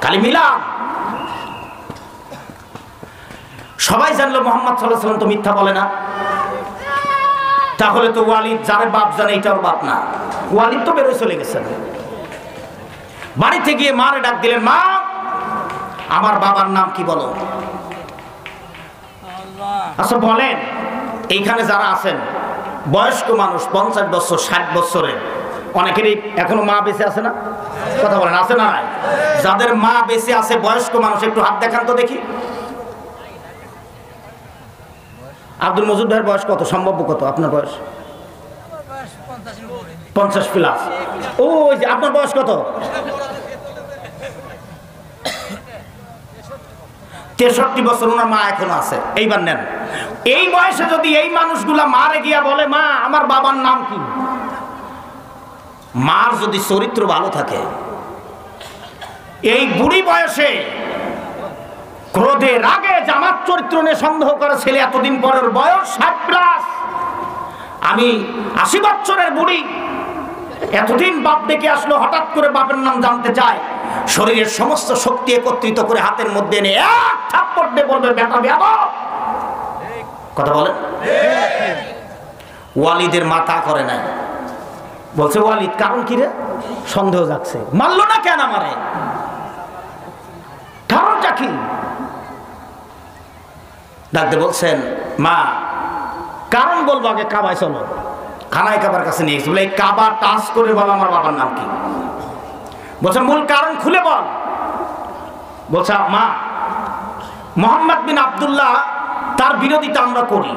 খালি মিলাদ। সবাই জানলো মুহাম্মদ সাল্লাল্লাহু আলাইহি ওয়াসাল্লাম তো মিথ্যা বলে না, তাহলে তো ওয়ালিদ যারে বাপ জানে এটার বাপ না। ওয়ালিদ তো বেরোয় চলে গেছেন। বাড়িতে গিয়ে মারে ডাক দিলেন, মা আমার বাবার নাম কি বলো। আচ্ছা বলেন, এইখানে যারা আছেন বয়স্ক মানুষ 50 বছর 60 বছরের, অনেকেরই এখনো মা বেঁচে আছে না? কথা বলেন, আছে না নাই? যাদের মা বেঁচে আছে বয়স্ক মানুষ একটু হাত দেখান তো দেখি। আব্দুল মজিদ ভাইয়ের বয়স কত, সম্ভাব্য কত আপনার বয়স? 50 প্লাস। ওই যে আপনার বয়স কত? 63 বছর। ওনার মা এখনো আছে। এইবার নেন, এই বয়সে যদি এই মানুষগুলা মারে গিয়া বলে মা আমার বাবার নাম কি, মার যদি চরিত্র ভালো থাকে, এই বুড়ি বয়সে ক্রোধে রাগে জামাত চরিত্র নিয়ে সন্দেহ করে ছেলে, এতদিন পরের বয়স 60 প্লাস, আমি 80 বছরের বুড়ি, এতদিন বাপ ডেকে আসলো, হঠাৎ করে বাপের নাম জানতে চায়, শরীরের সমস্ত শক্তি একত্রিত করে হাতের মধ্যে এনে এক থাপ্পড় দিয়ে বলবে বেটা বেয়াদব। কথা বলেন। ওয়ালিদের মাথা করে নাই, বলছে ওয়ালিদ কারণ কি রে? সন্দেহ যাচ্ছে, মারলো না কেন আমারে, কারণটা কি? ডাকতে বলছেন মা কারণ বলবো, আগে কাবায় চলো। খানায় কাবার কাছে নিয়ে গেছে, বলে এই কাবা টাচ করে বল আমার বাবার নাম কি। বলছে মূল কারণ খুলে বল। বলছে মা মুহাম্মদ বিন আব্দুল্লাহ তার বিরোধিতা আমরা করি,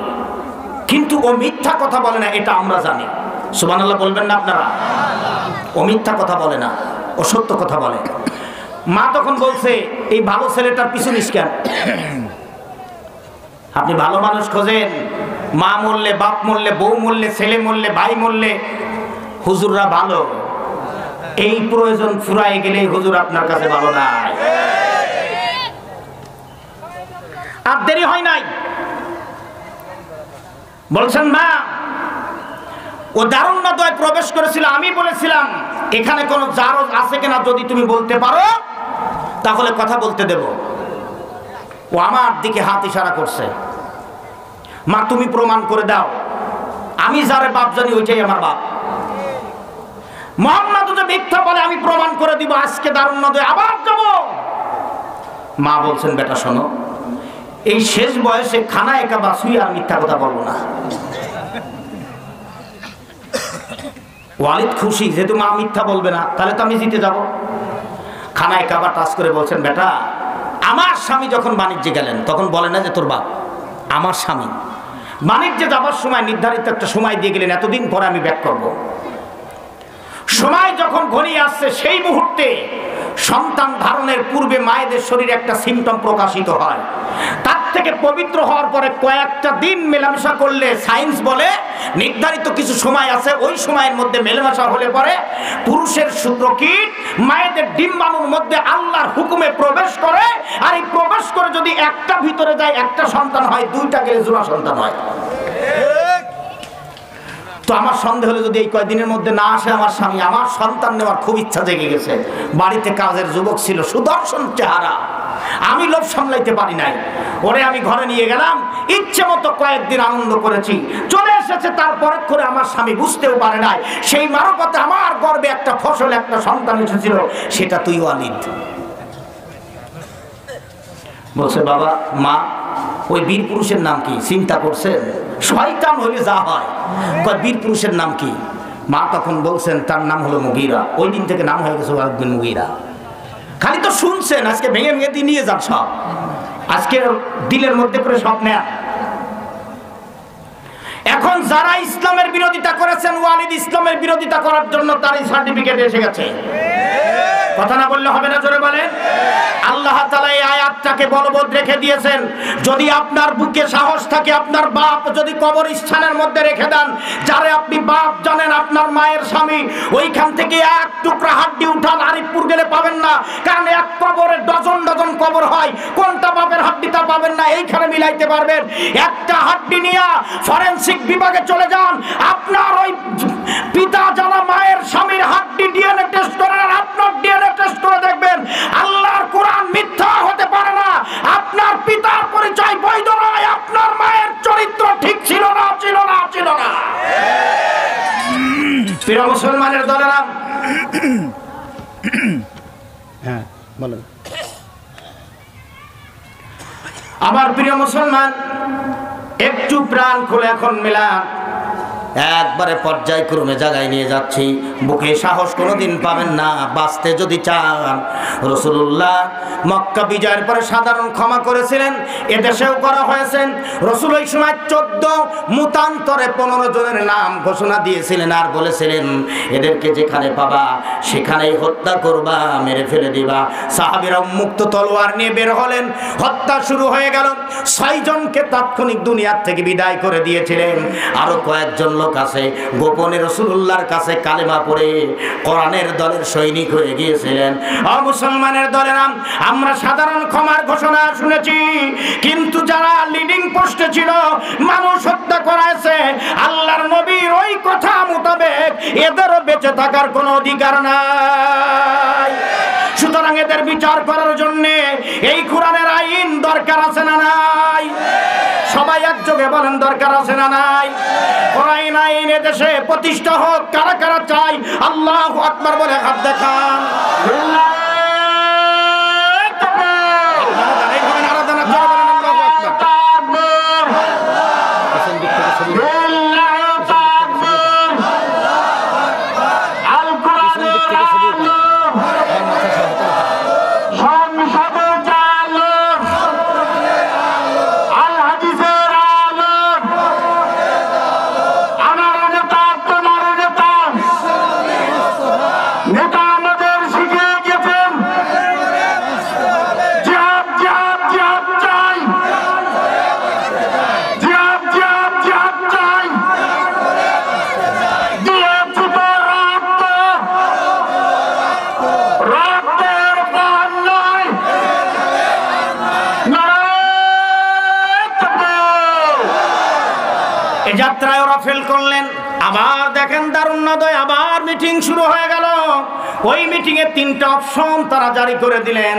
কিন্তু ও মিথ্যা কথা বলে না, এটা আমরা জানি। সুবহানাল্লাহ বলবেন না আপনারা? ও মিথ্যা কথা বলে না, ও সত্য কথা বলে। মা তখন বলছে এই ভালো ছেলেটার পিছু নিস কেন? আপনি ভালো মানুষ খোঁজেন, মা মরলে, বাপ মরলে, বউ মরলে, ছেলে মরলে, ভাই মরলে হুজুররা ভালো, এই প্রয়োজন ফুরায় গেলে হুজুর আপনার কাছে ভালো নাই। আর দেরি হয় নাই। বলছেন মা ও দারুণাদয় প্রবেশ করেছিল, আমি বলেছিলাম এখানে কোন জারজ আছে কিনা যদি তুমি বলতে পারো তাহলে কথা বলতে দেব। ও আমার দিকে হাত ইশারা করছে, মা তুমি প্রমাণ করে দাও, আমি যারে বাপ জানি ওইটাই আমার বাপ। মুহাম্মদ যে মিথ্যা বলে আমি প্রমাণ করে দিব, আজকে দারুণাদয় আবার যাব। মা বলছেন বেটা শোনো, এই শেষ বয়সে খানায় কাবা শুয়ে আর মিথ্যা কথা বলবো না। ওয়ালিদ খুশি, যেহেতু মা মিথ্যা বলবে না তাহলে তো আমি জিতে যাব। খানায় কাবা টাচ করে বলছেন বেটা আমার স্বামী যখন বাণিজ্যে গেলেন তখন বলে না যে তোর বাপ, আমার স্বামী বাণিজ্যে যাবার সময় নির্ধারিত একটা সময় দিয়ে গেলেন, এতদিন পরে আমি ব্যাক করব। সময় যখন ঘনিয়ে আসছে সেই মুহূর্তে সন্তান ধারণের পূর্বে মায়েদের শরীরে একটা সিমটম প্রকাশিত হয়, তার থেকে পবিত্র হওয়ার পরে কয়েকটা দিন মেলামেশা করলে সায়েন্স বলে নির্ধারিত কিছু সময় আছে, ওই সময়ের মধ্যে মেলামেশা হলে পরে পুরুষের শুক্রকীট মায়েদের ডিম্বাণুর মধ্যে আল্লাহর হুকুমে প্রবেশ করে, আর এই প্রবেশ করে যদি একটা ভিতরে যায় একটা সন্তান হয়, দুইটা গেলে জোড়া সন্তান হয়। তো আমার সন্দেহ হলে যদি এই কয়েকদিনের মধ্যে না আসে আমার স্বামী, আমার সন্তান নেওয়ার খুব ইচ্ছা জেগে গেছে। বাড়িতে কাজের যুবক ছিল, সুদর্শন চেহারা, আমি লোভ সামলাইতে পারি নাই, ওরে আমি ঘরে নিয়ে গেলাম, ইচ্ছে মতো কয়েকদিন আনন্দ করেছি, চলে এসেছে। তারপরে করে আমার স্বামী বুঝতেও পারে নাই, সেই মারফতে আমার গর্বে একটা ফসল, একটা সন্তান এসেছিল, সেটা তুই ওয়ালিদ। বলছে বাবা মা ওই বীর পুরুষের নাম কি? চিন্তা করছেন? শয়তান হলে যা হয়, বীর পুরুষের নাম কি? মা তখন বলছেন তার নাম হলো মুগীরা। ওই দিন থেকে নাম হয়ে গেছে ওয়ালিদ বিন মুগীরা। খালি তো শুনছেন, আজকে ভেঙে ভেঙে দিয়ে নিয়ে যান সব, আজকে দিলের মধ্যে করে সব নেন। এখন যারা ইসলামের বিরোধিতা করেছেন, ওয়ালিদ ইসলামের বিরোধিতা করার জন্য তারই সার্টিফিকেট এসে গেছে। কথা না বললে হবে না, জোরে বলেন। আল্লাহ তাআলা এই আয়াতটাকে বলবৎ রেখে দিয়েছেন, যদি আপনার বুকে সাহস থাকে, আপনার বাপ যদি কবরস্থানের মধ্যে রেখে দেন, যারে আপনি বাপ জানেন, আপনার মায়ের স্বামী, ওইখান থেকে এক টুকরা হাড্ডি উঠান, আরিফপুর গেলে পাবেন না, কারণ এক কবরে ডজন ডজন কবর হয়, কোনটা বাপের হাড্ডিটা পাবেন না, এইখানে মিলাইতে পারবেন। একটা হাড্ডি নিয়ে ফরেনসিক বিভাগে চলে যান, আপনার ওই পিতা জানা মায়ের স্বামীর হাড্ডি ডিএনএ টেস্ট করেন, আর আপনার ডিএনএ টেস্ট করে দেখবেন আল্লাহর হ্যাঁ বলেন। আমার প্রিয় মুসলমান, একটু প্রাণ খুলে এখন মিলান, একবারে পর্যায়ক্রমে জায়গায় নিয়ে যাচ্ছি। বুকে সাহস কোনোদিন পাবেন না। বাঁচতে যদি চান, রাসূলুল্লাহ মক্কা বিজয়ের পরে সাধারণ ক্ষমা করেছিলেন, এদেশেও করা হয়েছে। রাসূল ওই সময় 14 মুতান্তরে 15 জনের নাম ঘোষণা দিয়েছিলেন আর বলেছিলেন এদেরকে যেখানে পাবা সেখানেই হত্যা করবা, মেরে ফেলে দিবা। সাহাবীরা উন্মুক্ত তলোয়ার নিয়ে বের হলেন, হত্যা শুরু হয়ে গেল। 6 জনকে তাৎক্ষণিক দুনিয়ার থেকে বিদায় করে দিয়েছিলেন। আরো কয়েকজন লোক আছে গোপনে রাসূলুল্লাহর কাছে কালেমা পড়ে কোরআনের দলের সৈনিক হয়ে গিয়েছিলেন। মুসলমানের দলেরা আমরা সাধারণ ক্ষমার ঘোষণা শুনেছি, কিন্তু যারা লিডিং পোস্টে ছিল, মানুষ হত্যা করাছে, আল্লাহর নবীর ওই কথা মোতাবেক এদেরও বেঁচে থাকার কোনো অধিকার নাই। সুতরাং এদের বিচার করার জন্য এই কোরআনের আইন দরকার আছে না নাই? সবাই একযোগে বলেন দরকার আছে না নাই? কোরআন আইন এদেশে প্রতিষ্ঠা হোক। কারা কারা চাই? আল্লাহু আকবার বলে হাত দেখান। যাত্রায় ওরা ফেল করলেন। আবার দেখেন দারুণাদয়, আবার মিটিং শুরু হয়ে গেল। ওই মিটিং এ 3টা অপশন তারা জারি করে দিলেন।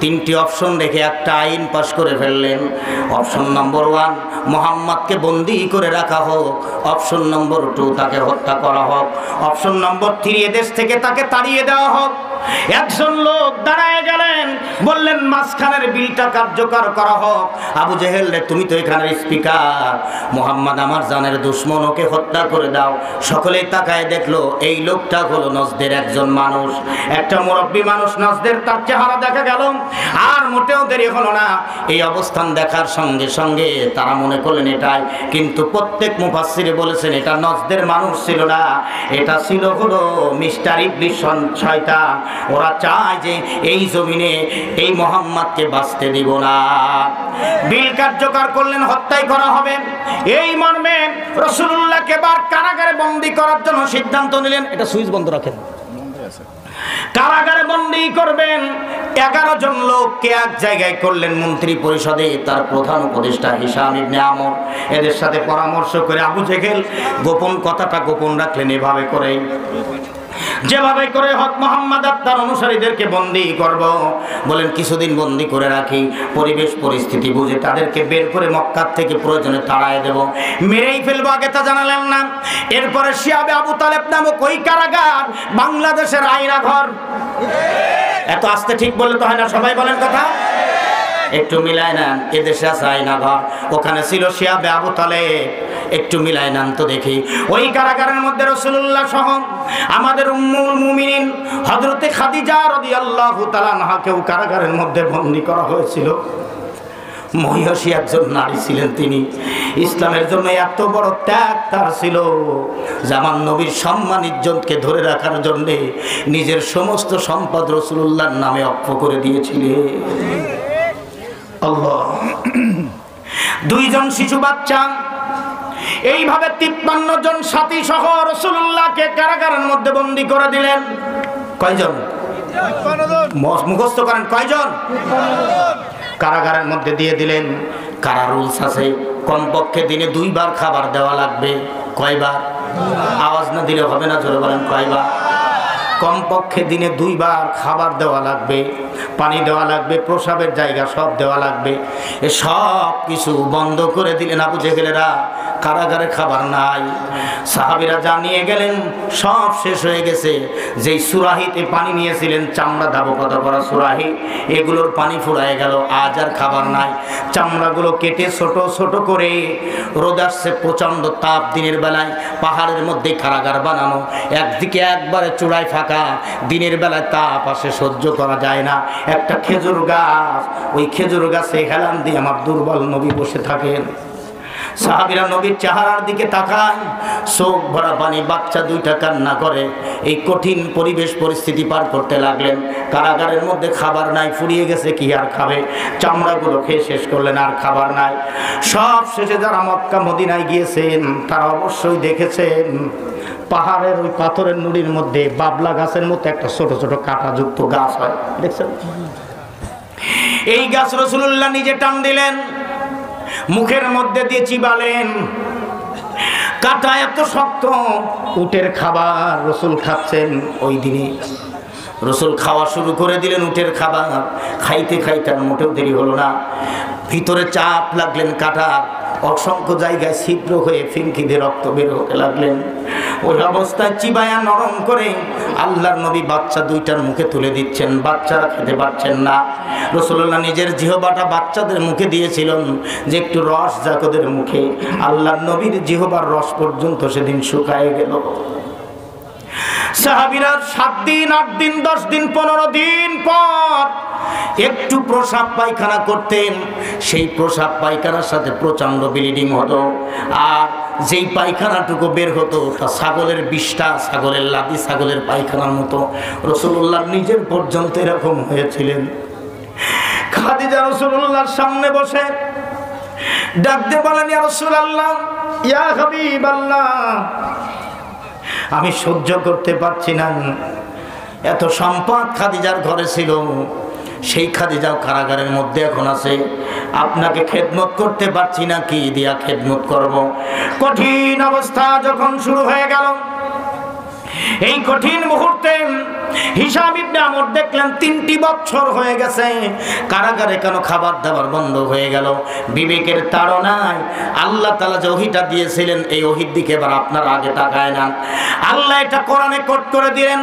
3টি অপশন রেখে একটা আইন পাশ করে ফেললেন। অপশন নম্বর 1, মুহাম্মদকে বন্দী করে রাখা হোক। অপশন নম্বর 2, তাকে হত্যা করা হোক। অপশন নম্বর 3, এদেশ থেকে তাকে তাড়িয়ে দেওয়া হোক। একজন লোক দাঁড়ায় গেলেন, বললেন মাঝখানের বিলটা কার্যকর করা হোক। আবু জেহেল রে, তুমি তো এখানে স্পিকার, মুহাম্মদ আমার জানের দুশমন, ওকে হত্যা করে দাও। সকলেই তাকায় দেখলো এই লোকটা হলো নজদের একজন মানুষ, একটা মুরব্বী মানুষ। নজদের তার চেহারা দেখা গেল। আর মোটেও দেরি হলো না, এই অবস্থান দেখার সঙ্গে সঙ্গে তারা মনে করলেন এটাই। কিন্তু প্রত্যেক মুফাসসির বলেছেন এটা নজদের মানুষ ছিল না, এটা ছিল হলো মিস্টার ইবলিস শয়তান। ওরা চায় যে এই জমিনে এই মুহাম্মদকে বাঁচতে দিব না। বিল কার্যকর করলেন, হত্যাই করা হবে। এই মর্মে রাসূলুল্লাহকে বার কারাগারে বন্দী করার জন্য সিদ্ধান্ত নিলেন। এটা সুইচ বন্ধ রাখেন। কারাগারে বন্দী করবেন। 11 জন লোককে এক জায়গায় করলেন মন্ত্রী পরিষদে। তার প্রধান উপদেষ্টা হিশাম ইবনে আমর। এদের সাথে পরামর্শ করে আবু জেহেল গোপন কথাটা গোপন রাখলেন। এভাবে করে যেভাবে করে হক মুহাম্মদ তার অনুসারীদেরকে বন্দী করব, বলেন কিছুদিন বন্দী করে রাখি, পরিবেশ পরিস্থিতি বুঝে তাদেরকে বের করে মক্কা থেকে প্রয়োজনে তাড়ায় দেব, মেরেই ফেলবো, আগে তা জানালেন না। এরপরে শিয়াবে আবু তালেব নামক ওই কারাগার বাংলাদেশের আয়না ঘর। এত আস্তে ঠিক বললে তো হয় না, সবাই বলেন কথা, একটু মিলায় নেন। এদেশে আছে আয়না ঘর, ওখানে ছিল শিয়াবে আবু তালেব। একটু মিলায় নেন তো দেখি। ওই কারাগারের মধ্যে রাসূলুল্লাহ সহ আমাদের উম্মুল মুমিনিন হযরতে খাদিজা রাদিয়াল্লাহু তাআলা আনহাকেও কারাগারের মধ্যে বন্দী করা হয়েছিল। মহিষী একজন নারী ছিলেন তিনি। ইসলামের জন্য এত বড় ত্যাগ তার ছিল, জামান নবীর সম্মান ইজ্জতকে ধরে রাখার জন্য নিজের সমস্ত সম্পদ রাসূলুল্লাহর নামে অক্ষ করে দিয়েছিলেন। আল্লাহ। 2 জন শিশু বাচ্চা, এইভাবে 53 জন সাথী সহ রাসূলুল্লাহকে কারাগারের মধ্যে বন্দী করে দিলেন। কয়জন? মুখস্থ করেন, কয়জন? কারাগারের মধ্যে দিয়ে দিলেন। কারা রুলস আছে, কমপক্ষে দিনে 2 বার খাবার দেওয়া লাগবে। কয়বার? আওয়াজ না দিলে হবে না, জোরে বলেন কয়বার? কমপক্ষে দিনে 2 বার খাবার দেওয়া লাগবে, পানি দেওয়া লাগবে, প্রসাবের জায়গা সব দেওয়া লাগবে। এ সব কিছু বন্ধ করে দিলেন আবু জেহেলেরা। কারাগারে খাবার নাই। সাহাবীরা জানিয়ে গেলেন সব শেষ হয়ে গেছে। যেই সুরাহিতে পানি নিয়েছিলেন, চামড়া ধাবকতা করা সুরাহি, এগুলোর পানি ফুরায় গেল। আজ আর খাবার নাই। চামড়াগুলো কেটে ছোট ছোট করে, রোদ আসছে প্রচণ্ড তাপ দিনের বেলায়, পাহাড়ের মধ্যে কারাগার বানানো, একদিকে একবারে চূড়ায় ফাঁকা, দিনের বেলায় তাপ আসে, সহ্য করা যায় না। একটা খেজুর গাছ, ওই খেজুর গাছে হেলান দিয়ে আমার দুর্বল নবী বসে থাকেন। সাহাবীরা নবীর চেহারার দিকে তাকায়, চোখ ভরা পানি, বাচ্চা 2টা কান্না করে। এই কঠিন পরিবেশ পরিস্থিতি পার করতে লাগলেন। কারাগারের মধ্যে খাবার নাই, ফুরিয়ে গেছে, কি আর খাবে? চামড়াগুলো খেয়ে শেষ করলেন, আর খাবার নাই। সব শেষে যারা মক্কা মদিনায় গিয়েছেন তারা অবশ্যই দেখেছেন পাহাড়ের ওই পাথরের নুড়ির মধ্যে বাবলা গাছের মতো একটা ছোট ছোট কাঁটাযুক্ত গাছ হয়, দেখছেন? এই গাছ রাসূলুল্লাহ নিজে টান দিলেন, মুখের মধ্যে দিয়ে চিবালেন। কাঁটা এত শক্ত, উটের খাবার রাসূল খাচ্ছেন। ওই দিনে রাসূল খাওয়া শুরু করে দিলেন উটের খাবার। খাইতে খাইতে আর মোটেও দেরি হলো না। ভিতরে চাপ লাগলেন কাঁটার, অসংখ্য জায়গায় ছিদ্র হয়ে ফিনকি দিয়ে রক্ত বের হতে লাগলেন। ওই অবস্থায় চিবায়া নরম করে আল্লাহর নবী বাচ্চা 2টার মুখে তুলে দিচ্ছেন। বাচ্চারা খেতে পারছেন না। রাসূলুল্লাহ নিজের জিহ্বাটা বাচ্চাদের মুখে দিয়েছিলেন যে একটু রস যাক ওদের মুখে। আল্লাহর নবীর জিহ্বার রস পর্যন্ত সেদিন শুকায় গেল। সাহাবীরা 7 দিন, 8 দিন, 10 দিন, 15 দিন পর একটু প্রসাব পায়খানা করতেন। সেই প্রসাব পায়খানার সাথে প্রচণ্ড ব্লিডিং হতো। আর যেই পায়খানাটুকু বের হতো তা ছাগলের বিষ্ঠা, ছাগলের লাদি, ছাগলের পায়খানার মতো। রাসূলুল্লাহ নিজের পর্যন্ত এরকম হয়েছিলেন। খাদিজা রাসূলুল্লাহর সামনে বসে ডাক দিয়ে বলেন, ইয়া রাসূলুল্লাহ, ইয়া হাবিবাল্লাহ, আমি সহ্য করতে পারছি না। এত সম্পদ খাদিজার ঘরে ছিল, সেই খাদিজাও কারাগারের মধ্যে এখন আছে। আপনাকে খেদমত করতে পারছি না, কি দিয়া খেদমত করব? কঠিন অবস্থা যখন শুরু হয়ে গেল, এই কঠিন মুহূর্তে হিশাম ইবনে আমর দেখলেন 3টি বছর হয়ে গেছে কারাগারে কেন খাবার দাবার বন্ধ হয়ে গেল। বিবেকের তাড়নায় আল্লাহ তাআলা যে ওহীটা দিয়েছিলেন, এই ওহীর দিকে এবার আপনারা আগে তাকায় না। আল্লাহ এটা কোরআনে কোট করে দিলেন,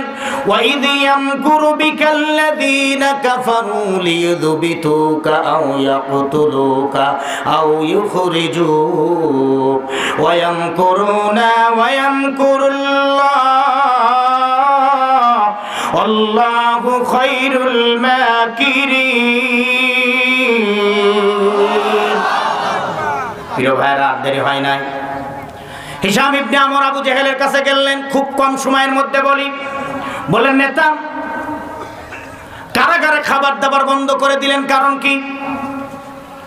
ওয়া ইয ইয়ামকুরু বিকাল্লাযীনা কাফারু লিয়ুযবিতুকা আও ইয়াকতুলুকা আও ইউখরিজুক ওয়া ইয়ামকুরুনা ওয়া ইয়ামকুরুল্লাহ আল্লাহু খায়রুল মাকিরিন। প্রিয় ভাইরা, দেরি হয় নাই। হিশাম ইবনে আমর আবু জেহেলের কাছে গেলেন, খুব কম সময়ের মধ্যে বলেন, নেতা, কারাগারে খাবার দাবার বন্ধ করে দিলেন, কারণ কি?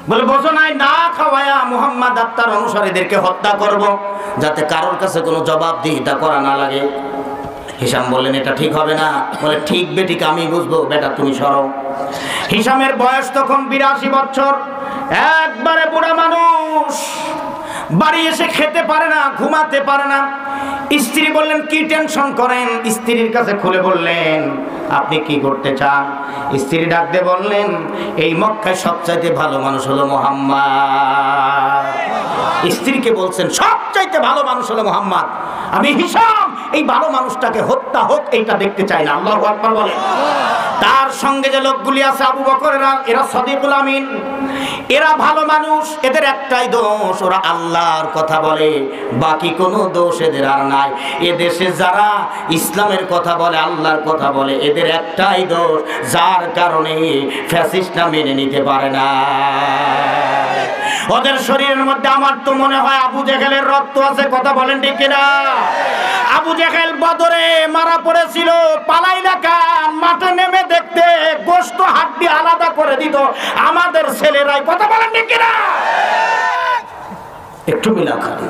বলে, বোঝো নাই, না খাওয়ায়া মুহাম্মদ আত্মার অনুসারীদেরকে হত্যা করব, যাতে কারোর কাছে কোনো জবাবদিহিতা করা না লাগে। হিশাম বললেন, এটা ঠিক হবে না। বলে, ঠিক বেঠিক আমি বুঝবো, বেটা তুমি সরো। হিশামের বয়স তখন 82 বছর, একবারে বুড়া মানুষ, বাড়ি এসে খেতে পারে না, ঘুমাতে পারে না। স্ত্রী বললেন, কি টেনশন করেন? স্ত্রীর কাছে খুলে বললেন, আপনি কি করতে চান? স্ত্রী ডাক দিয়ে বললেন, এই মক্কায় সবচাইতে ভালো মানুষ হলো মুহাম্মদ। স্ত্রীকে বলছেন, সবচাইতে ভালো মানুষ হলো মুহাম্মদ। আমি হিশাম এই ভালো মানুষটাকে হত্যা হোক এইটা দেখতে চাই না। আল্লাহু আকবার বলেন। তার সঙ্গে যে লোকগুলি আছে আবু বকরেরা, এরা সাদিকুল আমিন, এরা ভালো মানুষ। এদের একটাই দোষ, ওরা আল্লাহর কথা বলে, বাকি কোনো দোষ এদের আর নাই। এদেশে যারা ইসলামের কথা বলে, আল্লাহর কথা বলে, এদের একটাই দোষ, যার কারণে ফ্যাসিস্টরা মেনে নিতে পারে না। ওদের শরীরের মধ্যে আমার তো মনে হয় আবু জেহেলের রক্ত আছে, কথা বলেন ঠিক কিনা? আবু জেহেল বদরে মারা পড়েছিল, পালাইলা কান, মাঠে নেমে দেখতে গোশত হাড্ডি আলাদা করে দিত আমাদের ছেলেরাই, কথা বলেন ঠিক কিনা? একটু মিলা খালি।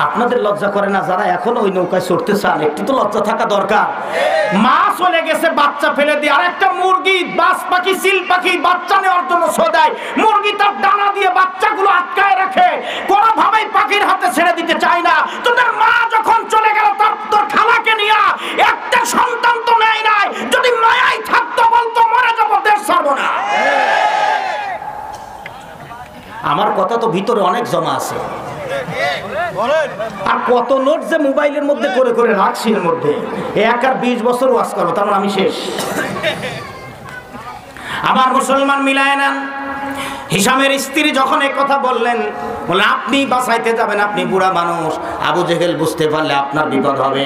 আপনাদের লজ্জা করে না যারা এখনো ওই নৌকায় চড়তে চান? একটু তো লজ্জা থাকা দরকার। মা চলে গেছে বাচ্চা ফেলে দিয়ে, আর একটা মুরগি বাজ পাখি চিল পাখি বাচ্চা নেওয়ার জন্য ছোদায়, মুরগি তার ডানা দিয়ে বাচ্চাগুলো আটকায় রাখে, কোনোভাবেই পাখির হাতে ছেড়ে দিতে চায় না। তোদের মা যখন চলে গেল তোর খালাকে নিয়ে একটা সন্তান তো নেয় নাই, যদি মায়াই থাকতো বলতো মরে যাবো, দেশ ছাড়বো না। আমার কথা তো ভিতরে অনেক জমা আছে, আর কত নোট যে মোবাইলের মধ্যে করে করে রাখছি, এর মধ্যে 1 আর 20 বছর ওয়াজ করো, তারপর আমি শেষ। আমার মুসলমান মিলায় নেন, হিশামের স্ত্রী যখন এই কথা বললেন, বলে আপনি বাঁচাইতে যাবেন, আপনি বুড়া মানুষ, আবু জেহেল বুঝতে পারলে আপনার বিপদ হবে।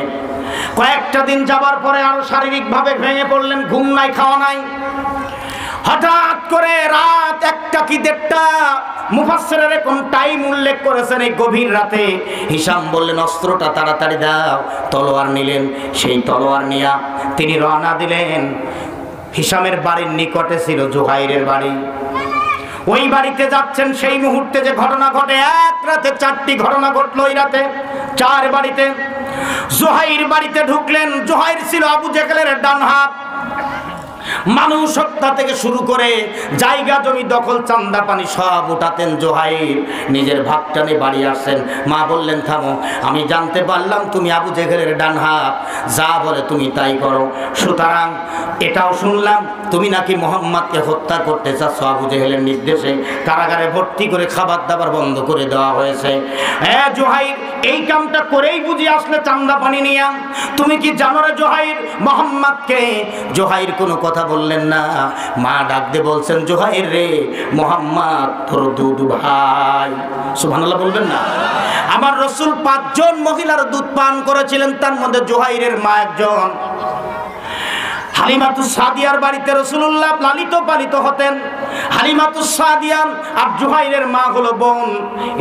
কয়েকটা দিন যাবার পরে আরো শারীরিকভাবে ভেঙে পড়লেন, ঘুম নাই খাওয়া নাই। হঠাৎ করে রাত 1টা কি 1:30টা, মুফাসসিররা এরকম টাইম উল্লেখ করেছেন, এই গভীর রাতে হিশাম বললেন অস্ত্রটা তাড়াতাড়ি দাও, তলোয়ার নিলেন, সেই তলোয়ার নিয়ে তিনি রওনা দিলেন। হিশামের বাড়ির নিকটে ছিল জুহাইরের বাড়ি, ওই বাড়িতে যাচ্ছেন সেই মুহূর্তে যে ঘটনা ঘটে, এক রাতে 4টি ঘটনা ঘটলো ওই রাতে 4 বাড়িতে। জুহাইর বাড়িতে ঢুকলেন, জুহাইর ছিল আবু জেহেলের ডান হাত, মানুষ হত্যা থেকে শুরু করে জায়গা জমি দখল চান্দা পানি সব উঠাতেন জুহাইর, নিজের ভাগটা নিয়ে বাড়ি আসছেন। মা বললেন থামো, আমি জানতে পারলাম তুমি আবু জেহেলের ডান হাত, যা বলে তুমি তাই করো। সুতরাং এটাও শুনলাম তুমি নাকি মোহাম্মদকে হত্যা করতে চাচ্ছ, আবু জেহেলের নির্দেশে কারাগারে ভর্তি করে খাবার দাবার বন্ধ করে দেওয়া হয়েছে। হ্যাঁ জুহাইর, এই কামটা করেই বুঝি আসলে চান্দা পানি নিয়ে। তুমি কি জানো রে জুহাইর মোহাম্মদকে? জুহাইর কোনো কথা বললেন না। মা ডাক দিয়ে বলছেন জুহাইর রে, মোহাম্মদ তোর দুধ ভাই। সুবহানাল্লাহ বলবেন না? আমার রাসূল 5 জন মহিলার দুধ পান করেছিলেন, তার মধ্যে জুহাইরের মা একজন। হালিমাতুস সাদিয়ার বাড়িতে রাসূলুল্লাহ লালিত পালিত হতেন। হালিমাতুস সাদিয়া আর জুহাইরের মা হলো বোন।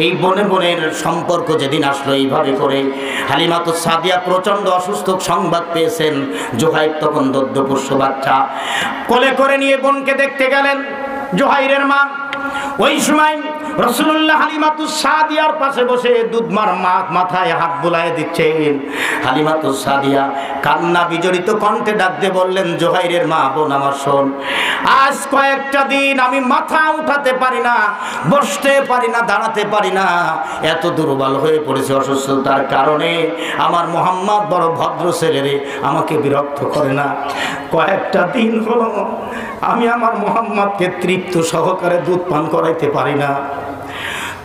এই বোনে বোনের সম্পর্ক যেদিন আসলো এইভাবে করে, হালিমাতুস সাদিয়া প্রচন্ড অসুস্থ সংবাদ পেয়েছেন। জুহাইর তখন দদ্দপুষ্য বাচ্চা, কোলে করে নিয়ে বোনকে দেখতে গেলেন জুহাইরের মা। ওই সময় রাসূলুল্লাহ হালিমাতুস সাদিয়ার পাশে বসে দুধমার মাথায় হাত বুলায়ে দিচ্ছেন। হালিমাতুস সাদিয়া কান্না বিজড়িত কণ্ঠে ডাক দিয়ে বললেন জুহাইরের মা, বোন আমার শোন, আজ কয়েকটা দিন আমি মাথা উঠাতে পারি না, বসতে পারি না, দাঁড়াতে পারি না, এত দুর্বল হয়ে পড়েছে অসুস্থতার কারণে। আমার মোহাম্মদ বড় ভদ্র ছেলে রে, আমাকে বিরক্ত করে না। কয়েকটা দিন হলো আমি আমার মোহাম্মদকে তৃপ্ত সহকারে দুধ পান করাইতে পারি না।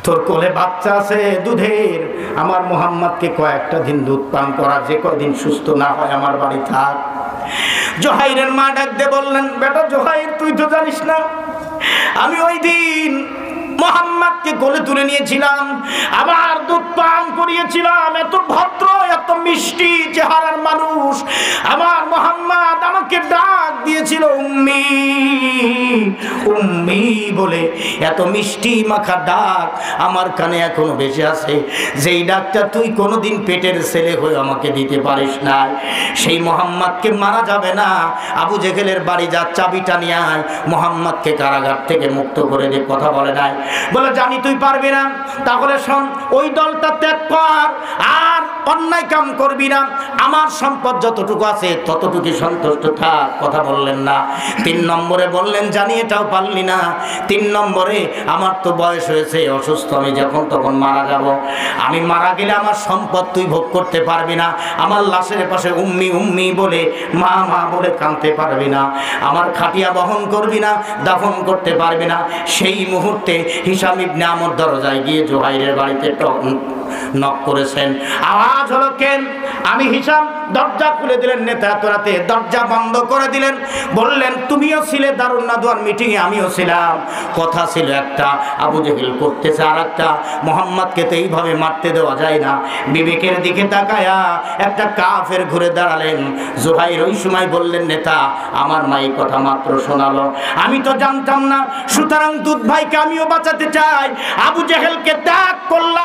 তোর কোলে বাচ্চা আছে দুধের, আমার মোহাম্মদকে কয়েকটা দিন দুধ পান করা, যে কয়দিন সুস্থ না হয় আমার বাড়ি থাক। জুহাইরের মা ডাক দিয়ে বললেন, বেটা জুহাইর, তুই তো জানিস না আমি ওই দিন মোহাম্মদকে কোলে তুলে নিয়েছিলাম, আবার দুধ পান করিয়েছিলাম। এত ভদ্র, এত মিষ্টি চেহারার মানুষ আমার মোহাম্মদ আমাকে ডাক দিয়েছিল উম্মি উম্মি বলে। এত মিষ্টি মাখা ডাক আমার কানে এখনো বেঁচে আছে, যেই ডাকটা তুই কোনোদিন পেটের ছেলে হয়ে আমাকে দিতে পারিস না। সেই মোহাম্মদকে মারা যাবে না। আবু জেহেলের বাড়ি যা, চাবিটা নিয়ে আয়, মোহাম্মদকে কারাগার থেকে মুক্ত করে দে। কথা বলে নাই, বলে জানি তুই পারবি না, তাহলে শোন, ওই দলটা ত্যাগ কর, আর অন্যায় কাম করবি না, আমার সম্পদ যতটুকু আছে ততটুকু সন্তুষ্ট থাক। কথা বললেন না। 3 নম্বরে বললেন, জানি এটাও পারলি না। 3 নম্বরে, আমার তো বয়স হয়েছে, অসুস্থ, আমি যখন তখন মারা যাব, আমি মারা গেলে আমার সম্পদ তুই ভোগ করতে পারবি না, আমার লাশের পাশে উম্মি উম্মি বলে, মা মা বলে কাঁদতে পারবি না, আমার খাটিয়া বহন করবি না, দাফন করতে পারবি না। সেই মুহূর্তে হিশাম ইবনে আমর দরজায় গিয়ে জুহাইরের বাড়িতে নক করেছেন। আওয়াজ হলো কেন? আমি হিশাম। দরজা খুলে দিলেন নেতা এত রাতে, দরজা বন্ধ করে দিলেন। বললেন তুমিও ছিলে দারুন নাদওয়ার মিটিং এ, আমিও ছিলাম। কথা ছিল একটা, আবু জেহেল করতেছে আর একটা। মোহাম্মদকে তো এইভাবে মারতে দেওয়া যায় না। বিবেকের দিকে তাকায়া একটা কাফের ঘুরে দাঁড়ালেন। জুহাইর ওই সময় বললেন, নেতা আমার মা এই কথা মাত্র শোনালো, আমি তো জানতাম না, সুতরাং দুধ ভাইকে আমিও বাঁচাতে চাই। আবু জেহেলকে ত্যাগ করলাম।